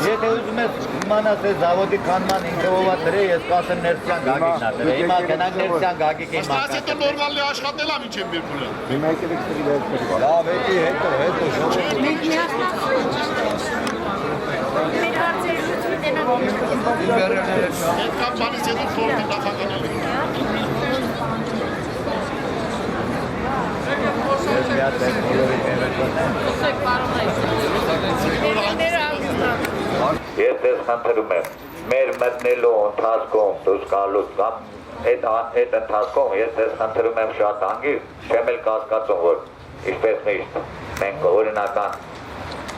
Եթե ուզում ես իմանաս է զավոդի կանման ինքնովա դրե, ես կասեմ ներսյան գագիկն ա դրե, հիմա գնանք ներսյան գագիկ իմ ակասը հետո նորմալի աշխատել ամ ինչ եմ երկուրը։ Լավ, հետի հետո Մենք մեր հարցերը ուտենանք։ Այդ կապ բանից հետո խորհրդի նախագանել։ Ես ձեզ խնդրում եմ, մեր մտնելու ընթացքում դուս գալուց կամ այդ ընթացքում ես ձեզ խնդրում եմ շատ հանգիստ, չեմ էլ կասկածում, որ ինչպես միշտ մենք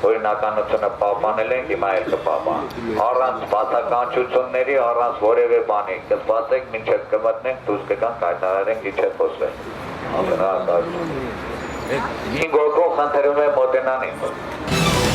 օրինականությունը պահպանել ենք, հիմա էլ կպահպանենք, առանց բացականչությունների, առանց որևէ բանի, կսպասենք մինչև կմտնենք, դուրս կգանք հայտարարենք ինչ է խոսվել։ 5 հոգով խնդրում եմ մոտենան ինձ։